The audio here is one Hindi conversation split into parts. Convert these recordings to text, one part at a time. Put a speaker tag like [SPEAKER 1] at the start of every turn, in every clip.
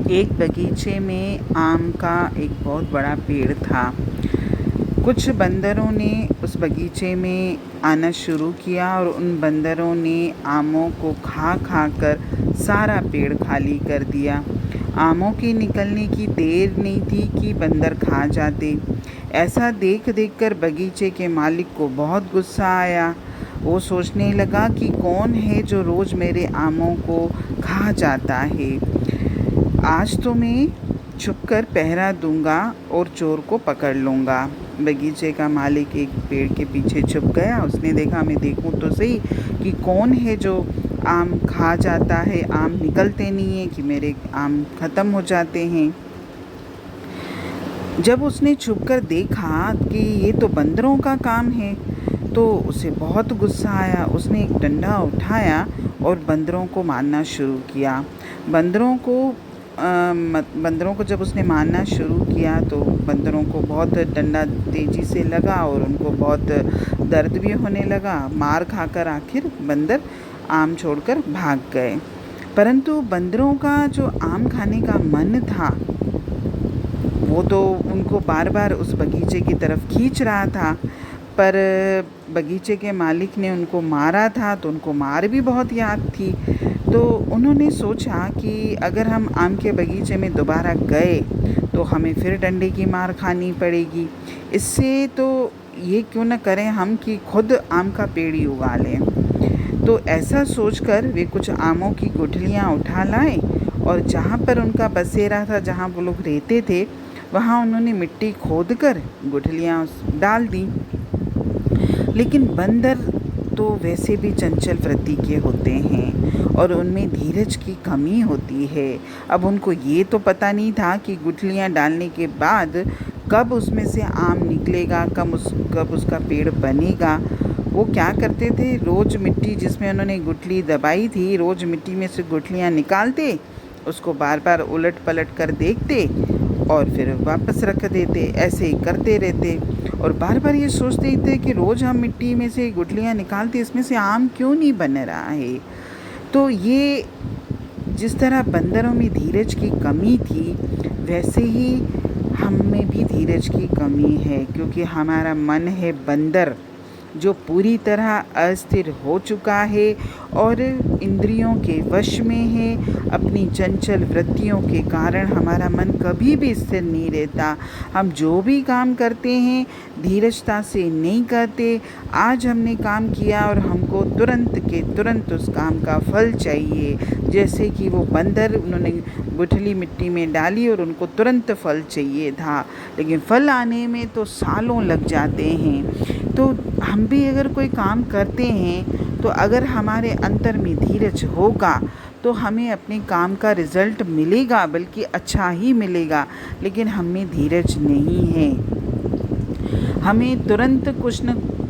[SPEAKER 1] एक बगीचे में आम का एक बहुत बड़ा पेड़ था। कुछ बंदरों ने उस बगीचे में आना शुरू किया और उन बंदरों ने आमों को खा खा कर सारा पेड़ खाली कर दिया। आमों के निकलने की देर नहीं थी कि बंदर खा जाते। ऐसा देख देख कर बगीचे के मालिक को बहुत गुस्सा आया। वो सोचने लगा कि कौन है जो रोज़ मेरे आमों को खा जाता है। आज तो मैं छुपकर पहरा दूंगा और चोर को पकड़ लूँगा। बगीचे का मालिक एक पेड़ के पीछे छुप गया। उसने देखा, मैं देखूं तो सही कि कौन है जो आम खा जाता है। आम निकलते नहीं हैं कि मेरे आम ख़त्म हो जाते हैं। जब उसने छुपकर देखा कि ये तो बंदरों का काम है तो उसे बहुत गुस्सा आया। उसने एक डंडा उठाया और बंदरों को मारना शुरू किया। बंदरों को जब उसने मारना शुरू किया तो बंदरों को बहुत डंडा तेज़ी से लगा और उनको बहुत दर्द भी होने लगा। मार खाकर आखिर बंदर आम छोड़कर भाग गए। परंतु बंदरों का जो आम खाने का मन था वो तो उनको बार बार उस बगीचे की तरफ खींच रहा था। पर बगीचे के मालिक ने उनको मारा था तो उनको मार भी बहुत याद थी। तो उन्होंने सोचा कि अगर हम आम के बगीचे में दोबारा गए तो हमें फिर डंडे की मार खानी पड़ेगी। इससे तो ये क्यों न करें हम कि खुद आम का पेड़ ही उगा लें। तो ऐसा सोचकर वे कुछ आमों की गुठलियाँ उठा लाए और जहाँ पर उनका बसेरा था, जहाँ वो लोग रहते थे, वहाँ उन्होंने मिट्टी खोदकर गुठलियाँ डाल दी। लेकिन बंदर तो वैसे भी चंचल वृत्ति के होते हैं और उनमें धीरज की कमी होती है। अब उनको ये तो पता नहीं था कि गुठलियाँ डालने के बाद कब उसमें से आम निकलेगा, कब उसका पेड़ बनेगा। वो क्या करते थे, रोज़ मिट्टी जिसमें उन्होंने गुठली दबाई थी, रोज़ मिट्टी में से गुठलियाँ निकालते, उसको बार बार उलट पलट कर देखते और फिर वापस रख देते। ऐसे ही करते रहते और बार बार ये सोचते थे कि रोज़ हम मिट्टी में से गुठलियाँ निकालते, इसमें से आम क्यों नहीं बन रहा है। तो ये जिस तरह बंदरों में धीरज की कमी थी, वैसे ही हम में भी धीरज की कमी है, क्योंकि हमारा मन है बंदर जो पूरी तरह अस्थिर हो चुका है और इंद्रियों के वश में है। अपनी चंचल वृत्तियों के कारण हमारा मन कभी भी स्थिर नहीं रहता। हम जो भी काम करते हैं धीरजता से नहीं करते। आज हमने काम किया और हमको तुरंत के तुरंत उस काम का फल चाहिए। जैसे कि वो बंदर, उन्होंने गुठली मिट्टी में डाली और उनको तुरंत फल चाहिए था, लेकिन फल आने में तो सालों लग जाते हैं। तो हम भी अगर कोई काम करते हैं तो अगर हमारे अंतर में धीरज होगा तो हमें अपने काम का रिज़ल्ट मिलेगा, बल्कि अच्छा ही मिलेगा। लेकिन हम में धीरज नहीं है। हमें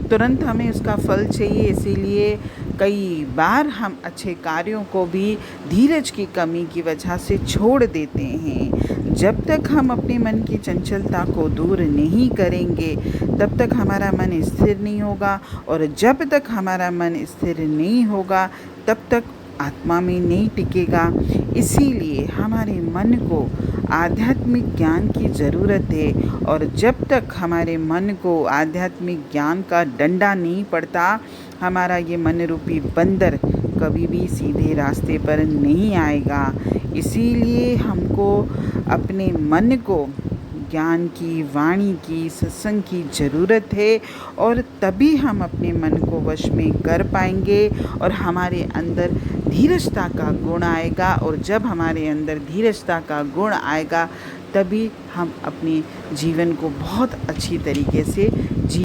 [SPEAKER 1] तुरंत हमें उसका फल चाहिए। इसीलिए कई बार हम अच्छे कार्यों को भी धीरज की कमी की वजह से छोड़ देते हैं। जब तक हम अपने मन की चंचलता को दूर नहीं करेंगे तब तक हमारा मन स्थिर नहीं होगा, और जब तक हमारा मन स्थिर नहीं होगा तब तक आत्मा में नहीं टिकेगा। इसीलिए हमारे मन को आध्यात्मिक ज्ञान की ज़रूरत है, और जब तक हमारे मन को आध्यात्मिक ज्ञान का डंडा नहीं पड़ता, हमारा ये मन रूपी बंदर कभी भी सीधे रास्ते पर नहीं आएगा। इसीलिए हमको अपने मन को ज्ञान की, वाणी की, सत्संग की ज़रूरत है, और तभी हम अपने मन को वश में कर पाएंगे और हमारे अंदर धीरजता का गुण आएगा। और जब हमारे अंदर धीरजता का गुण आएगा तभी हम अपने जीवन को बहुत अच्छी तरीके से जी